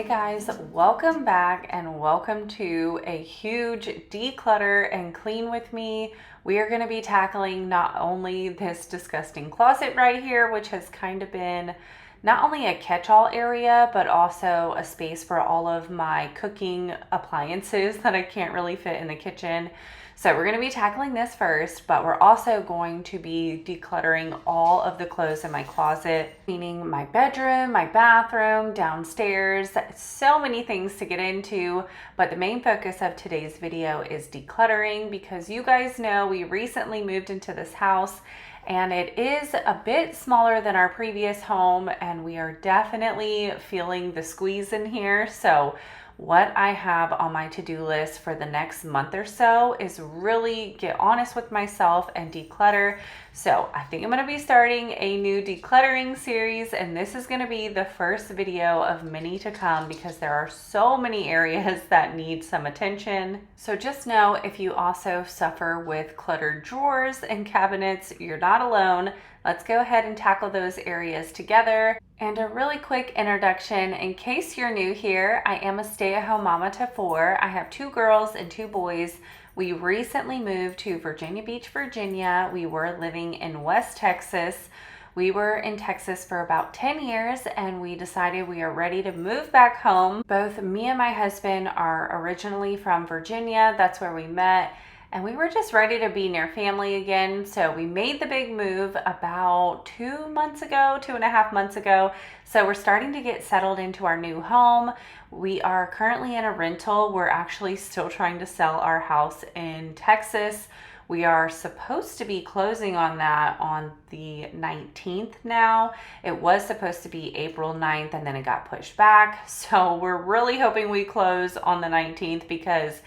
Guys, welcome back and welcome to a huge declutter and clean with me. We are going to be tackling not only this disgusting closet right here, which has kind of been not only a catch-all area, but also a space for all of my cooking appliances that I can't really fit in the kitchen. So we're going to be tackling this first, but we're also going to be decluttering all of the clothes in my closet, cleaning my bedroom, my bathroom, downstairs, so many things to get into. But the main focus of today's video is decluttering because you guys know we recently moved into this house and it is a bit smaller than our previous home and we are definitely feeling the squeeze in here. So what I have on my to-do list for the next month or so is really get honest with myself and declutter. So I think I'm going to be starting a new decluttering series, and this is going to be the first video of many to come because there are so many areas that need some attention. So just know if you also suffer with cluttered drawers and cabinets, you're not alone. Let's go ahead and tackle those areas together. And a really quick introduction, in case you're new here, I am a stay-at-home mama to 4. I have 2 girls and 2 boys. We recently moved to Virginia Beach, Virginia. We were living in West Texas. We were in Texas for about 10 years and we decided we are ready to move back home. Both me and my husband are originally from Virginia. That's where we met. And we were just ready to be near family again. So we made the big move about 2.5 months ago. So we're starting to get settled into our new home. We are currently in a rental. We're actually still trying to sell our house in Texas. We are supposed to be closing on that on the 19th now. It was supposed to be April 9th and then it got pushed back. So we're really hoping we close on the 19th because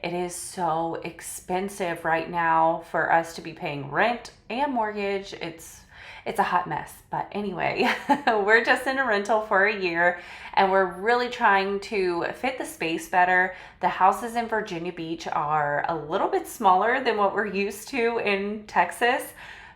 it is so expensive right now for us to be paying rent and mortgage. It's a hot mess. But anyway, we're just in a rental for a year and we're really trying to fit the space better. The houses in Virginia Beach are a little bit smaller than what we're used to in Texas.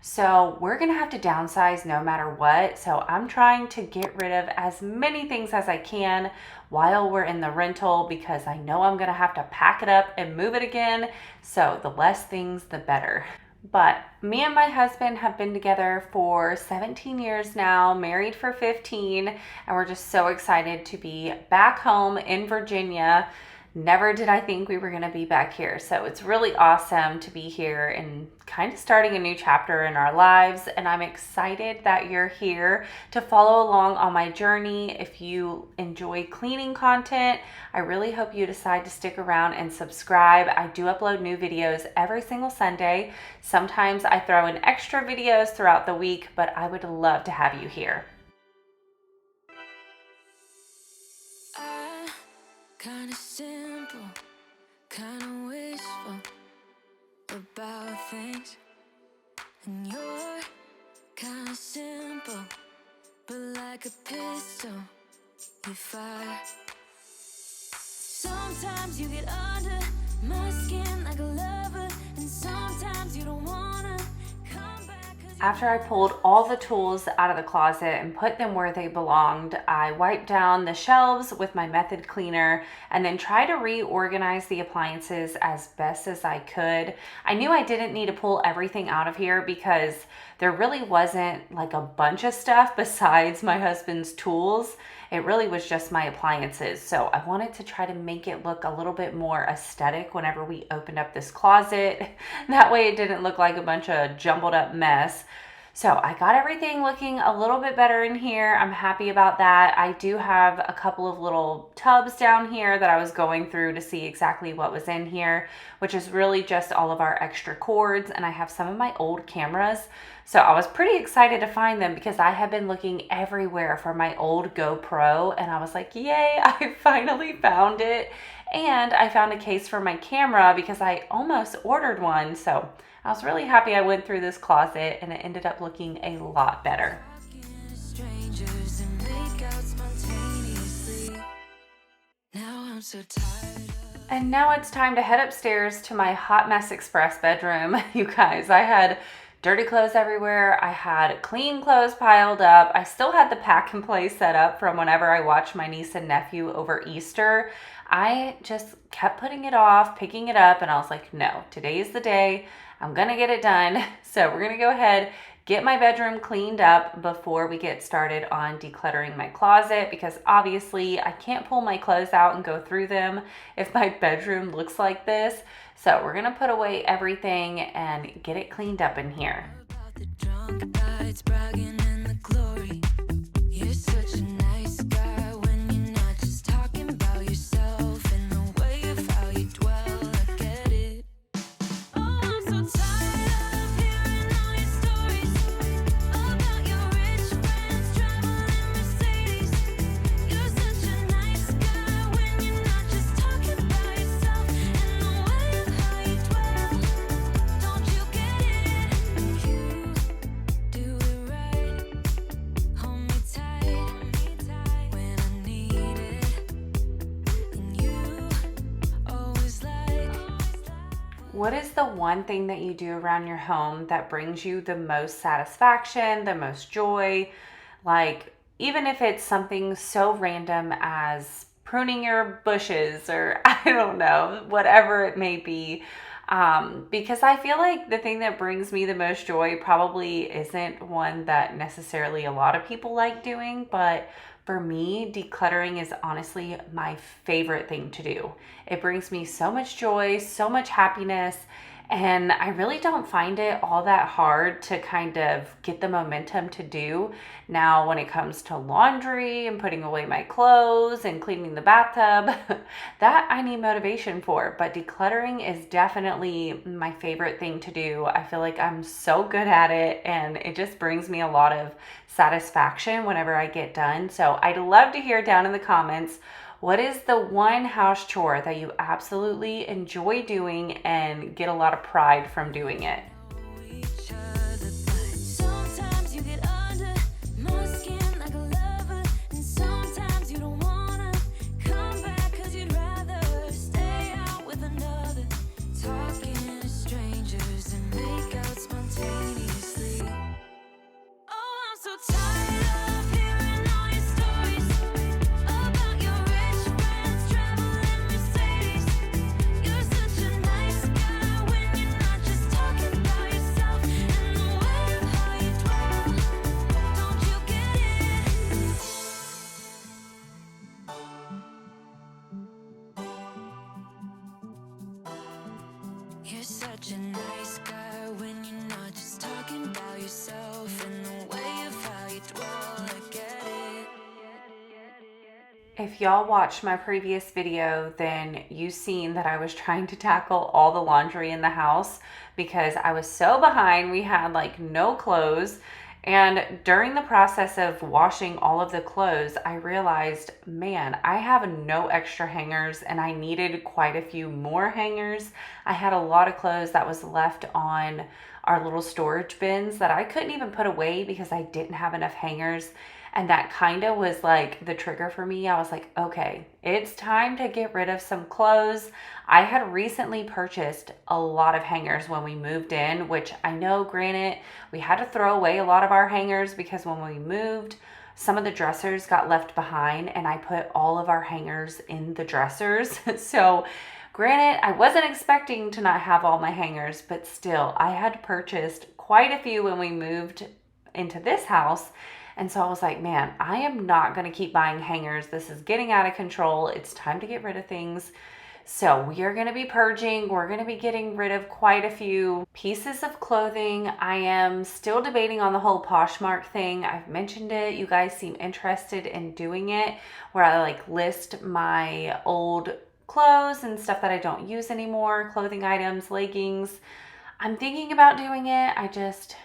So we're going to have to downsize no matter what. So I'm trying to get rid of as many things as I can while we're in the rental because I know I'm going to have to pack it up and move it again. So the less things, the better. But me and my husband have been together for 17 years now, married for 15, and we're just so excited to be back home in Virginia. Never did I think we were going to be back here. So it's really awesome to be here and kind of starting a new chapter in our lives. And I'm excited that you're here to follow along on my journey. If you enjoy cleaning content, I really hope you decide to stick around and subscribe. I do upload new videos every single Sunday. Sometimes I throw in extra videos throughout the week, but I would love to have you here. Kinda simple, kinda wishful about things. And you're kinda simple, but like a pistol, you fire. Sometimes you get under my skin like a lover, and sometimes you don't wanna come back. After I pulled all the tools out of the closet and put them where they belonged, I wiped down the shelves with my method cleaner and then tried to reorganize the appliances as best as I could. I knew I didn't need to pull everything out of here because there really wasn't like a bunch of stuff besides my husband's tools. It really was just my appliances. So I wanted to try to make it look a little bit more aesthetic whenever we opened up this closet. That way it didn't look like a bunch of jumbled up mess. So I got everything looking a little bit better in here. I'm happy about that. I do have a couple of little tubs down here that I was going through to see exactly what was in here, which is really just all of our extra cords. And I have some of my old cameras. So I was pretty excited to find them because I have been looking everywhere for my old GoPro. And I was like, yay, I finally found it. And I found a case for my camera because I almost ordered one. So I was really happy I went through this closet and it ended up looking a lot better. And now it's time to head upstairs to my hot mess express bedroom. You guys, I had dirty clothes everywhere. I had clean clothes piled up. I still had the pack and play set up from whenever I watched my niece and nephew over Easter. I just kept putting it off, picking it up, and I was like, no, today is the day. I'm gonna get it done. So we're gonna go ahead, get my bedroom cleaned up before we get started on decluttering my closet, because obviously I can't pull my clothes out and go through them if my bedroom looks like this. So we're gonna put away everything and get it cleaned up in here. About the drunk nights, bragging in the glory. You're such a nice guy when you're not just talking about yourself and the way of how you dwell. I get it. Oh, I'm so tired of hearing all your stories about your rich friends traveling Mercedes. You're such a nice guy when you're not just talking about yourself and the way of how you dwell. Don't you get it? You do it right. Hold me tight when I need it. And you always like. What is the one thing that you do around your home that brings you the most satisfaction, the most joy? Like, even if it's something so random as pruning your bushes or I don't know, whatever it may be. Because I feel like the thing that brings me the most joy probably isn't one that necessarily a lot of people like doing, but for me, decluttering is honestly my favorite thing to do. It brings me so much joy, so much happiness, and I really don't find it all that hard to kind of get the momentum to do. Now, when it comes to laundry and putting away my clothes and cleaning the bathtub, that I need motivation for. But decluttering is definitely my favorite thing to do. I feel like I'm so good at it, and it just brings me a lot of satisfaction whenever I get done. So I'd love to hear down in the comments, what is the one house chore that you absolutely enjoy doing and get a lot of pride from doing it? Each other, but sometimes you get under my skin like a lover, and sometimes you don't wanna come back 'cause you'd rather stay out with another, talking to strangers and make out spontaneously. Oh, I'm so tired of hearing all your stories about your rich friends traveling Mercedes. You're such a nice guy when you're not just talking about yourself and the way of how you dwell. Don't you get it? You're such a nice guy when you're not just talking about yourself and the way of how you dwell. I get it. If y'all watched my previous video, then you seen that I was trying to tackle all the laundry in the house because I was so behind. We had like no clothes. And during the process of washing all of the clothes, I realized, man, I have no extra hangers and I needed quite a few more hangers. I had a lot of clothes that was left on our little storage bins that I couldn't even put away because I didn't have enough hangers. And that kind of was like the trigger for me. I was like, okay, it's time to get rid of some clothes. I had recently purchased a lot of hangers when we moved in, which I know, granted, we had to throw away a lot of our hangers because when we moved, some of the dressers got left behind and I put all of our hangers in the dressers. So granted, I wasn't expecting to not have all my hangers, but still, I had purchased quite a few when we moved into this house. And so I was like, man, I am not going to keep buying hangers. This is getting out of control. It's time to get rid of things. So we are going to be purging. We're going to be getting rid of quite a few pieces of clothing. I am still debating on the whole Poshmark thing. I've mentioned it. You guys seem interested in doing it, where I like list my old clothes and stuff that I don't use anymore, clothing items, leggings. I'm thinking about doing it. I just,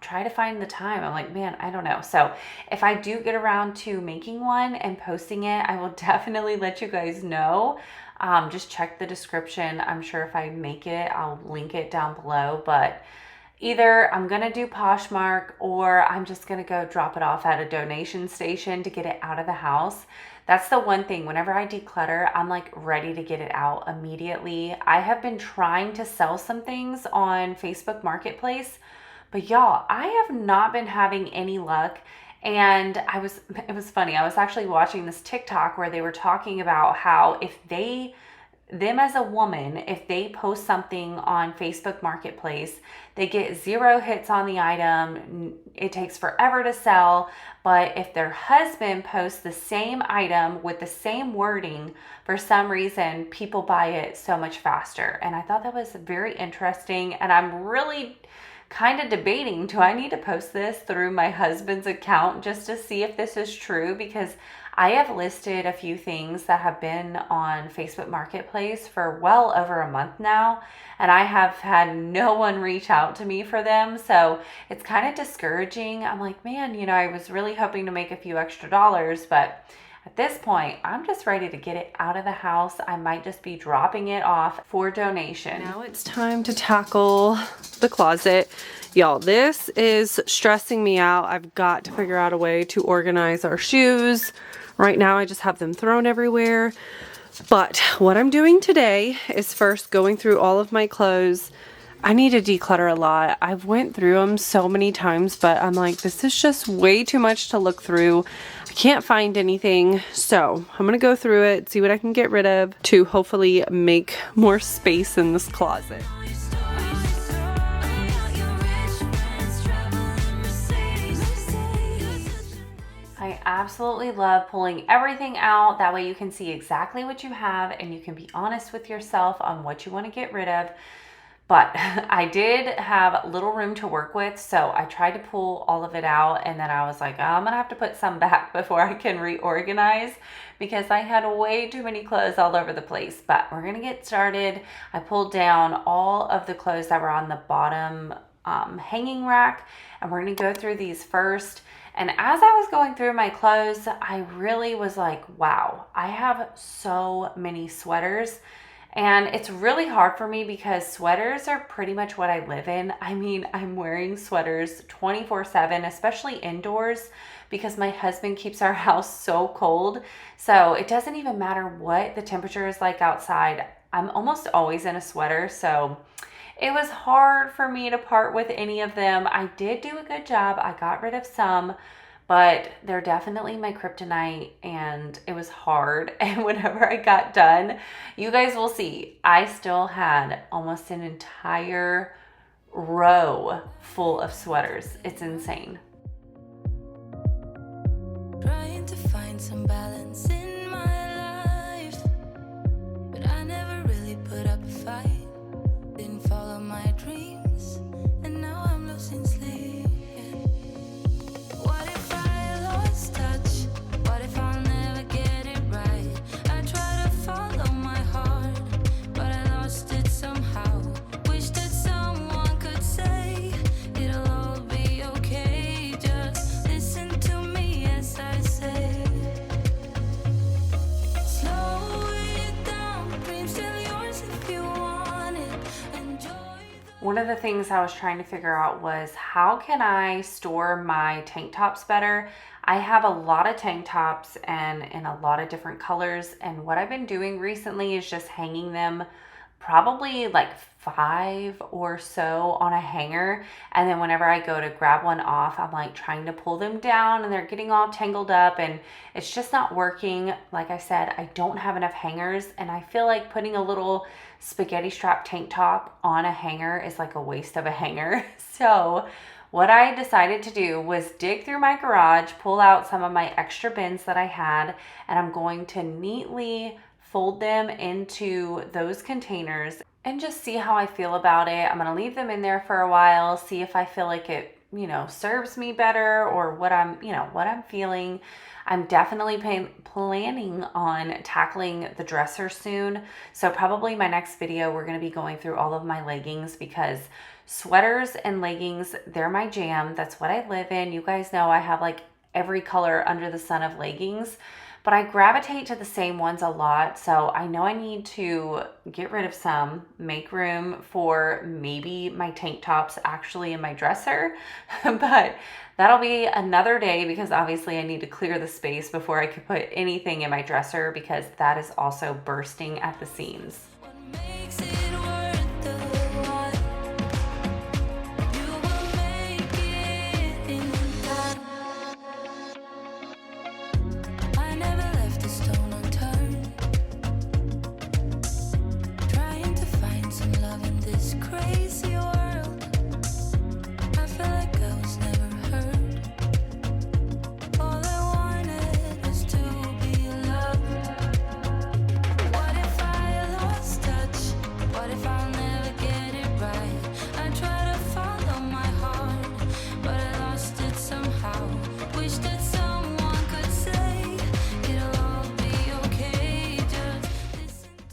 try to find the time. I'm like, man, I don't know. So if I do get around to making one and posting it, I will definitely let you guys know. Just check the description. I'm sure if I make it, I'll link it down below. But either I'm going to do Poshmark or I'm just going to go drop it off at a donation station to get it out of the house. That's the one thing. Whenever I declutter, I'm like ready to get it out immediately. I have been trying to sell some things on Facebook Marketplace, But y'all, I have not been having any luck. And it was funny. I was actually watching this TikTok where they were talking about how if them as a woman, if they post something on Facebook Marketplace, they get 0 hits on the item. It takes forever to sell. But if their husband posts the same item with the same wording, for some reason, people buy it so much faster. And I thought that was very interesting. And I'm really kind of debating, do I need to post this through my husband's account just to see if this is true? Because I have listed a few things that have been on Facebook Marketplace for well over a month now, and I have had no one reach out to me for them. So it's kind of discouraging. I'm like, man, I was really hoping to make a few extra dollars, but at this point, I'm just ready to get it out of the house. I might just be dropping it off for donation. Now it's time to tackle the closet. Y'all, this is stressing me out. I've got to figure out a way to organize our shoes. Right now, I just have them thrown everywhere. But what I'm doing today is first going through all of my clothes. I need to declutter a lot. I've went through them so many times, but I'm like, this is just way too much to look through. I can't find anything. So I'm going to go through it, see what I can get rid of to hopefully make more space in this closet. I absolutely love pulling everything out. That way you can see exactly what you have and you can be honest with yourself on what you want to get rid of. But I did have little room to work with, so I tried to pull all of it out, and then I was like, oh, I'm gonna have to put some back before I can reorganize because I had way too many clothes all over the place. But we're gonna get started. I pulled down all of the clothes that were on the bottom hanging rack, and we're gonna go through these first. And as I was going through my clothes, I really was like, wow, I have so many sweaters. And it's really hard for me because sweaters are pretty much what I live in. I mean, I'm wearing sweaters 24/7, especially indoors, because my husband keeps our house so cold. So it doesn't even matter what the temperature is like outside. I'm almost always in a sweater. So it was hard for me to part with any of them. I did do a good job. I got rid of some, but they're definitely my kryptonite, and it was hard. And whenever I got done, you guys will see, I still had almost an entire row full of sweaters. It's insane. Trying to find some balance in my life, but I never really put up a fight. Didn't follow my dreams, and now I'm losing sleep. What if I lost touch? What if I'll never get it right? I try to follow my heart, but I lost it somehow. Wish that someone could say it'll all be okay. Just listen to me as I say. Slow it down, dreams still yours if you want it. Enjoy the One of the things I was trying to figure out was how can I store my tank tops better? I have a lot of tank tops and in a lot of different colors, and what I've been doing recently is just hanging them probably like 5 or so on a hanger, and then whenever I go to grab one off, I'm like trying to pull them down and they're getting all tangled up and it's just not working. Like I said, I don't have enough hangers, and I feel like putting a little spaghetti strap tank top on a hanger is like a waste of a hanger. So what I decided to do was dig through my garage, pull out some of my extra bins that I had, and I'm going to neatly fold them into those containers and just see how I feel about it. I'm gonna leave them in there for a while, see if I feel like it, serves me better or what I'm feeling. I'm definitely planning on tackling the dresser soon. So probably my next video, we're gonna be going through all of my leggings because sweaters and leggings, they're my jam. That's what I live in. You guys know I have like every color under the sun of leggings, but I gravitate to the same ones a lot. So I know I need to get rid of some, make room for maybe my tank tops actually in my dresser, but that'll be another day because obviously I need to clear the space before I can put anything in my dresser because that is also bursting at the seams. what makes it worth the while. You will make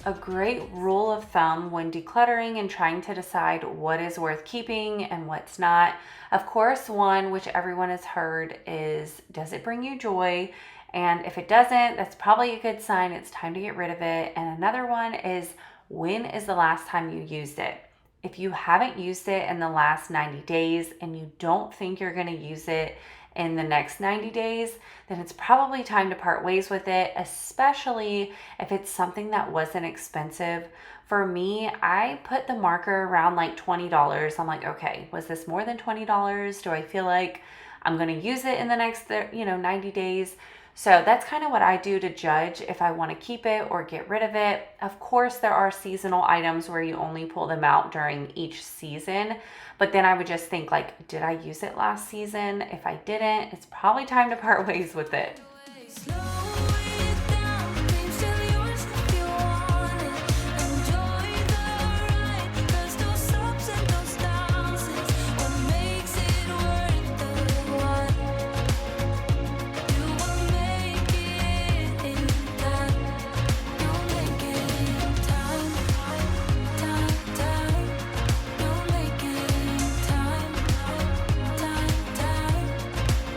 A great rule of thumb when decluttering and trying to decide what is worth keeping and what's not. Of course, one which everyone has heard is, does it bring you joy? And if it doesn't, that's probably a good sign it's time to get rid of it. And another one is, when is the last time you used it? If you haven't used it in the last 90 days and you don't think you're going to use it in the next 90 days, then it's probably time to part ways with it, especially if it's something that wasn't expensive. For me, I put the marker around like $20. I'm like, okay, was this more than $20? Do I feel like I'm going to use it in the next 90 days? So that's kind of what I do to judge if I want to keep it or get rid of it. Of course, there are seasonal items where you only pull them out during each season, but then I would just think like, did I use it last season? If I didn't, it's probably time to part ways with it. Slow it down, dreams still yours if you want it. Enjoy the ride, 'cause those ups and those downs is what makes it worth the while. You will make it in time. You'll make it in time. Time. You'll make it in time. Time.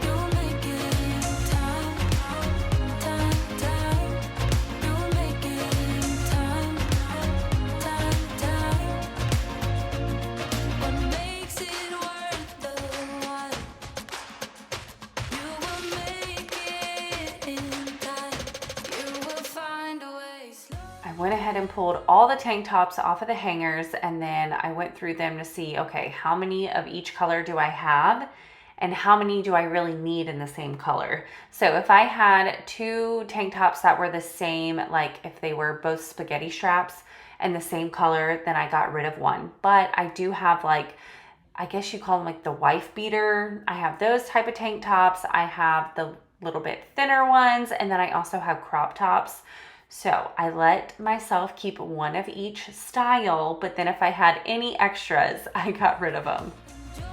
You'll make it in time. You'll make it in time. What makes it worth the while? You will make it in time. You will find a way. I went ahead and pulled all the tank tops off of the hangers, and then I went through them to see, okay, how many of each color do I have and how many do I really need in the same color? So if I had two tank tops that were the same, like if they were both spaghetti straps and the same color, then I got rid of one. But I do have like, I guess you call them like the wife beater. I have those type of tank tops. I have the little bit thinner ones, and then I also have crop tops. So I let myself keep one of each style, but then if I had any extras, I got rid of them. Enjoy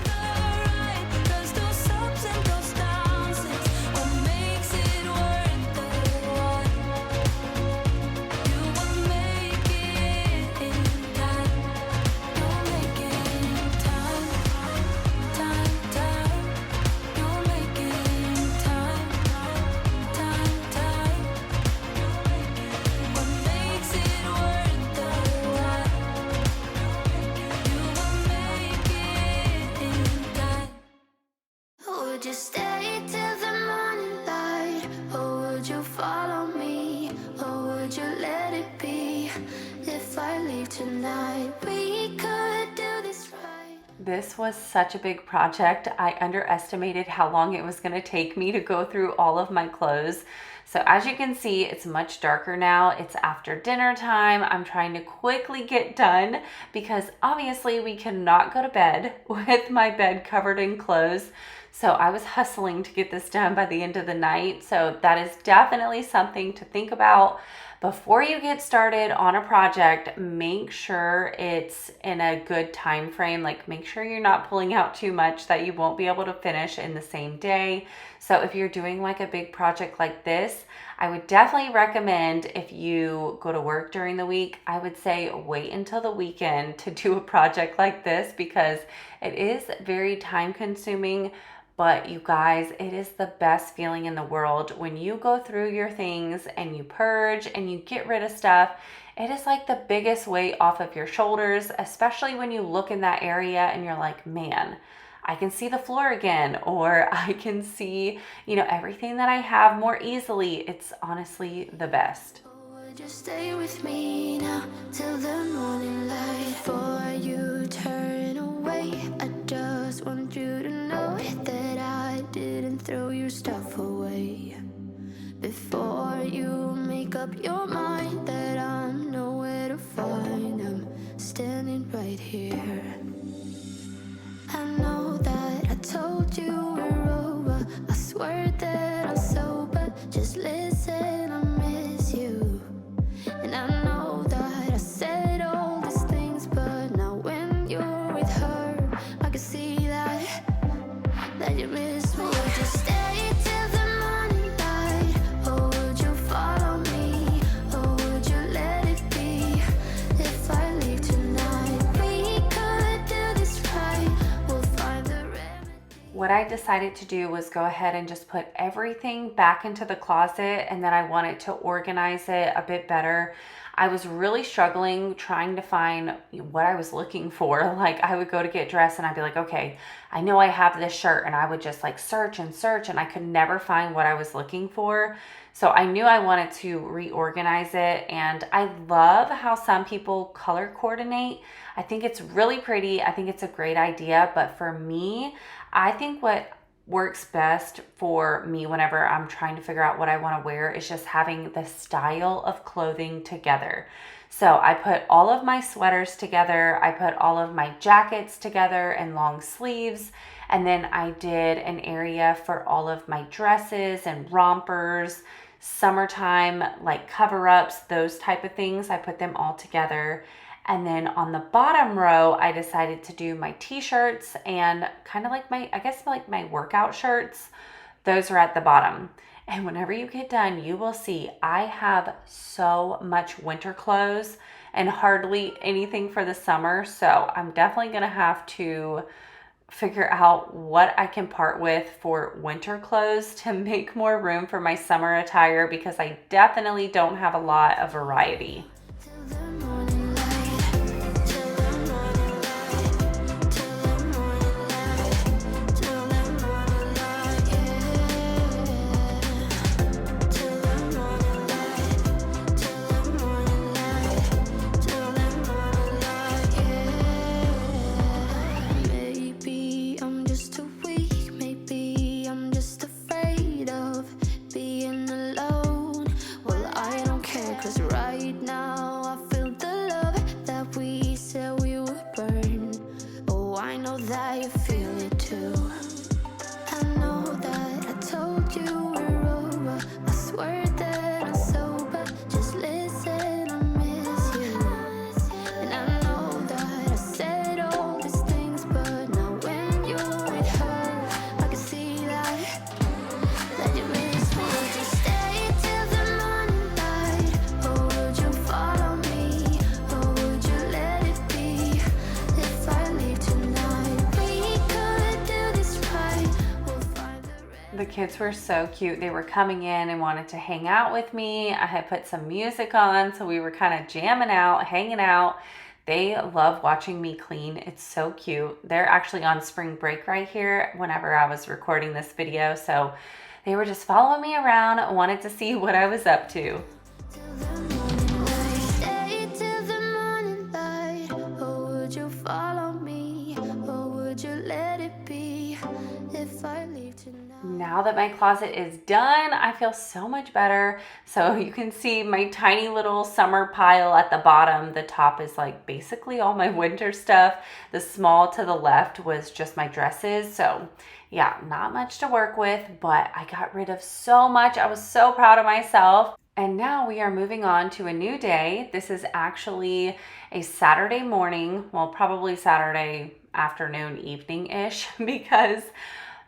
the ride, 'cause those ups and those downs is what makes it worth the while. You will make it in time. You'll make it in time. You'll make it in time. What makes it worth the while? You will make it in time. Would you stay till the morning light, or would you follow me, or would you let it be? If I leave tonight, we could do this right. This was such a big project. I underestimated how long it was going to take me to go through all of my clothes. So as you can see, it's much darker now. It's after dinner time. I'm trying to quickly get done because obviously we cannot go to bed with my bed covered in clothes. So I was hustling to get this done by the end of the night. So that is definitely something to think about. Before you get started on a project, make sure it's in a good time frame. Like, make sure you're not pulling out too much that you won't be able to finish in the same day. So if you're doing like a big project like this, I would definitely recommend, if you go to work during the week, I would say wait until the weekend to do a project like this, because it is very time consuming. But you guys, it is the best feeling in the world when you go through your things and you purge and you get rid of stuff. It is like the biggest weight off of your shoulders, especially when you look in that area and you're like, man, I can see the floor again, or I can see, everything that I have more easily. It's honestly the best. Would you stay with me now till the morning light? Before you turn away, I just want you to know that I didn't throw your stuff away. Before you make up your mind that I'm nowhere to find, I'm standing right here. I know that I told you we're over. I swear that I'm sober. Just listen, I miss you. And I know that I said all these things, but now when you're with her, I can see that you miss me. Would you stay till the morning light, or would you follow me, or would you let it what I decided to do was go ahead and just put everything back into the closet, and then I wanted to organize it a bit better. I was really struggling trying to find what I was looking for. Like, I would go to get dressed and I'd be like, okay, I know I have this shirt, and I would just like search and search, and I could never find what I was looking for. So I knew I wanted to reorganize it, and I love how some people color coordinate. I think it's really pretty. I think it's a great idea, but for me, I think what works best for me whenever I'm trying to figure out what I want to wear is just having the style of clothing together. So I put all of my sweaters together, I put all of my jackets together and long sleeves, and then I did an area for all of my dresses and rompers, summertime like cover-ups, those type of things. I put them all together. And then on the bottom row, I decided to do my t-shirts and kind of like I guess like my workout shirts. Those are at the bottom. And whenever you get done, you will see I have so much winter clothes and hardly anything for the summer. So I'm definitely going to have to figure out what I can part with for winter clothes to make more room for my summer attire, because I definitely don't have a lot of variety. The kids were so cute. They were coming in and wanted to hang out with me. I had put some music on, so we were kind of jamming out, hanging out. They love watching me clean. It's so cute. They're actually on spring break right here whenever I was recording this video, so they were just following me around, wanted to see what I was up to. Now that my closet is done, I feel so much better. So you can see my tiny little summer pile at the bottom. The top is like basically all my winter stuff. The small to the left was just my dresses. So yeah, not much to work with, but I got rid of so much. I was so proud of myself. And now we are moving on to a new day. This is actually a Saturday morning, well, probably Saturday afternoon, evening-ish, because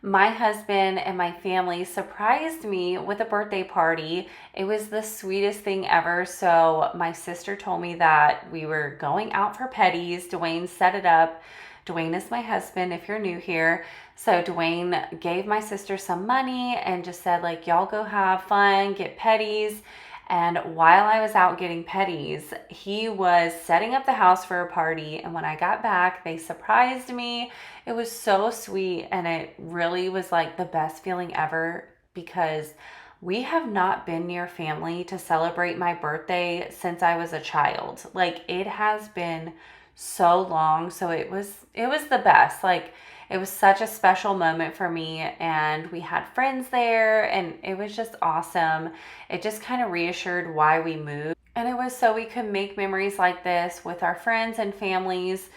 my husband and my family surprised me with a birthday party. It was the sweetest thing ever. So my sister told me that we were going out for petties. Dwayne set it up. Dwayne is my husband, if you're new here. So Dwayne gave my sister some money and just said, like, y'all go have fun, get petties. And while I was out getting petties, he was setting up the house for a party. And when I got back, they surprised me. It was so sweet. And it really was like the best feeling ever, because we have not been near family to celebrate my birthday since I was a child. Like, it has been so long. So it was the best. Like, it was such a special moment for me, and we had friends there, and it was just awesome. It just kind of reassured why we moved. And it was so we could make memories like this with our friends and families.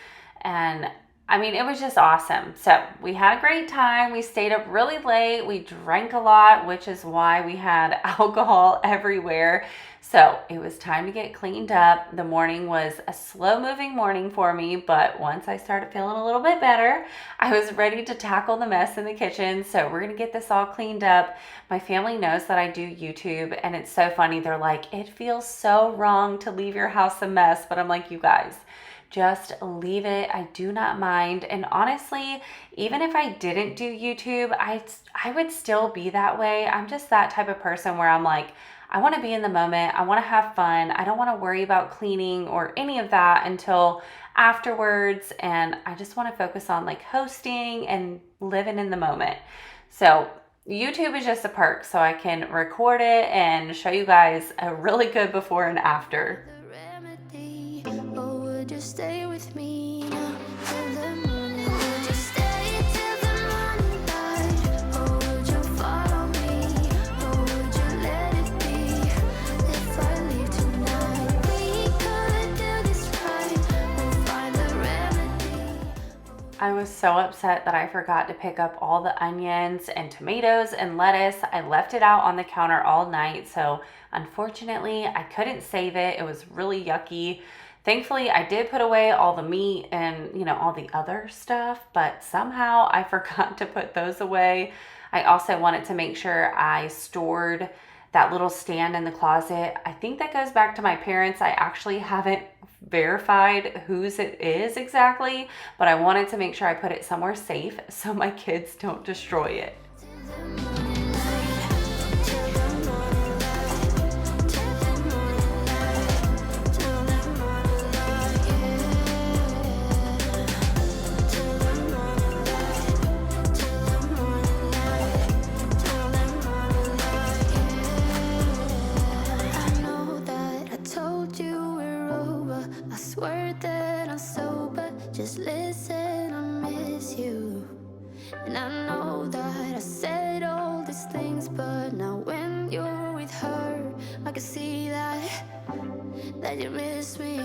And I mean, it was just awesome. So we had a great time. We stayed up really late. We drank a lot, which is why we had alcohol everywhere. So it was time to get cleaned up. The morning was a slow-moving morning for me, but once I started feeling a little bit better, I was ready to tackle the mess in the kitchen. So we're going to get this all cleaned up. My family knows that I do YouTube, and it's so funny. They're like, it feels so wrong to leave your house a mess. But I'm like, you guys, just leave it. I do not mind. And honestly, even if I didn't do YouTube, I would still be that way. I'm just that type of person where I'm like, I want to be in the moment. I want to have fun. I don't want to worry about cleaning or any of that until afterwards. And I just want to focus on like hosting and living in the moment. So YouTube is just a perk, so I can record it and show you guys a really good before and after. The remedy, or would you stay with me now till the morning? Would you stay till the morning light, or would you follow me, or would you let it be? If I leave tonight, we could do this right. We'll find the remedy. I was so upset that I forgot to pick up all the onions and tomatoes and lettuce. I left it out on the counter all night, so unfortunately I couldn't save it. It was really yucky. Thankfully, I did put away all the meat and, all the other stuff, but somehow I forgot to put those away. I also wanted to make sure I stored that little stand in the closet. I think that goes back to my parents. I actually haven't verified whose it is exactly, but I wanted to make sure I put it somewhere safe so my kids don't destroy it. I know that I told you we're over. I swear that I'm sober. Just listen, I miss you. And I know that I said all these things, but now when you're with her, I can see that you miss me.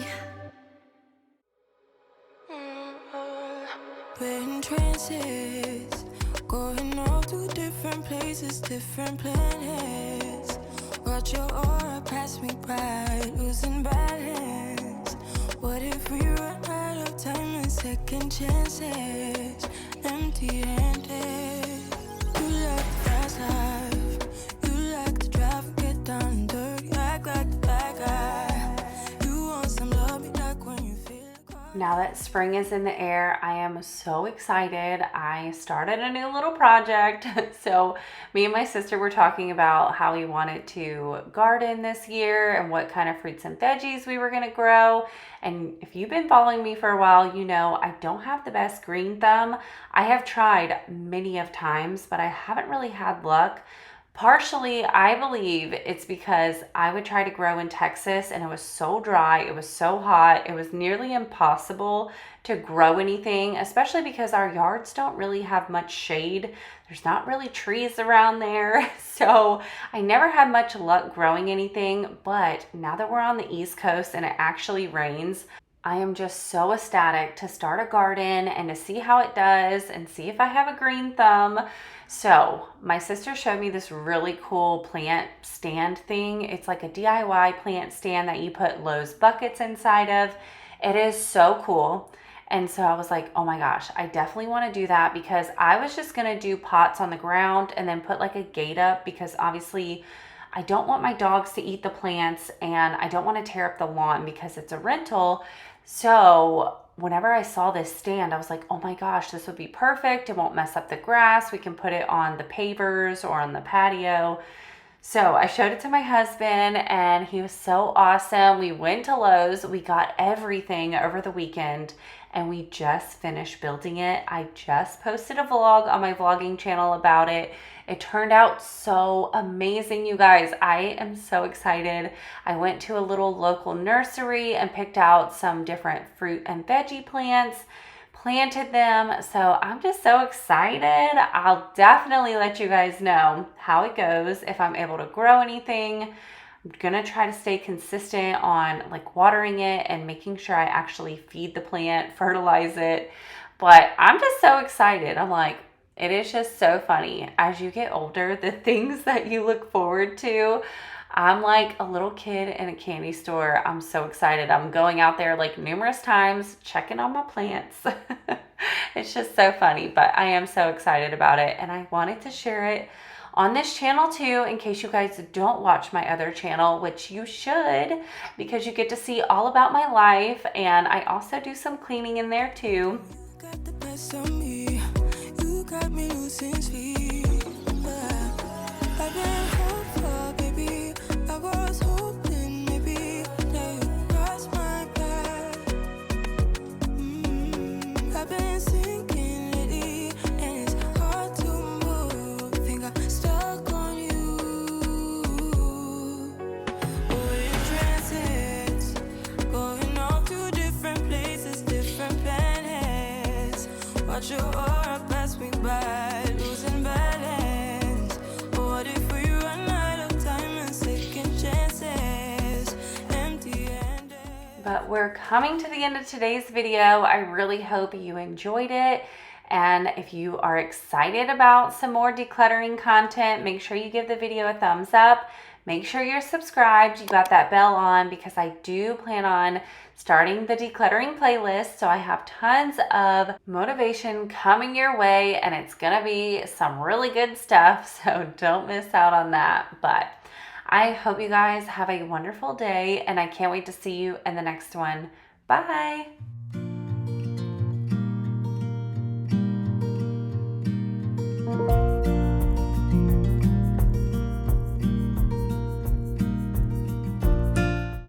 We're in trances, going off to different places, different planets. Watch your aura pass me by, losing balance. What if we run out of time and second chances? Empty-handed. You like the fast life, you like to drive and get down and dirty, act like the bad guy. You want some love, be like when you feel like Now that spring is in the air, I am so excited. I started a new little project. So me and my sister were talking about how we wanted to garden this year and what kind of fruits and veggies we were going to grow. And if you've been following me for a while, you know I don't have the best green thumb. I have tried many of times, but I haven't really had luck. Partially, I believe it's because I would try to grow in Texas and it was so dry, it was so hot, it was nearly impossible to grow anything, especially because our yards don't really have much shade. There's not really trees around there. So I never had much luck growing anything, but now that we're on the East Coast and it actually rains, I am just so ecstatic to start a garden and to see how it does and see if I have a green thumb. So my sister showed me this really cool plant stand thing. It's like a DIY plant stand that you put Lowe's buckets inside of. It is so cool. And so I was like, oh my gosh, I definitely want to do that, because I was just going to do pots on the ground and then put like a gate up, because obviously I don't want my dogs to eat the plants and I don't want to tear up the lawn because it's a rental. So whenever I saw this stand, I was like, oh my gosh, this would be perfect. It won't mess up the grass. We can put it on the pavers or on the patio. So I showed it to my husband and he was so awesome. We went to Lowe's. We got everything over the weekend and we just finished building it. I just posted a vlog on my vlogging channel about it. It turned out so amazing, you guys. I am so excited. I went to a little local nursery and picked out some different fruit and veggie plants, planted them. So I'm just so excited. I'll definitely let you guys know how it goes, if I'm able to grow anything. I'm gonna try to stay consistent on like watering it and making sure I actually feed the plant, fertilize it. But I'm just so excited. I'm like, it is just so funny. As you get older, the things that you look forward to, I'm like a little kid in a candy store. I'm so excited. I'm going out there like numerous times, checking on my plants. It's just so funny, but I am so excited about it and I wanted to share it on this channel too, in case you guys don't watch my other channel, which you should, because you get to see all about my life, and I also do some cleaning in there too. You got the best of me. You got me losing sleep. I've been hopeful, baby. I was hoping maybe that you crossed my path. I've been sinking lately, and it's hard to move. Think I'm stuck on you. We're in transits, going off to different places, different planets. Watch your aura pass me by, losing balance. What if we run out of time and second chances? Empty-handed. But we're coming to the end of today's video. I really hope you enjoyed it. And if you are excited about some more decluttering content, make sure you give the video a thumbs up. Make sure you're subscribed. You got that bell on, because I do plan on starting the decluttering playlist. So I have tons of motivation coming your way, and it's gonna be some really good stuff. So don't miss out on that. But I hope you guys have a wonderful day, and I can't wait to see you in the next one. Bye.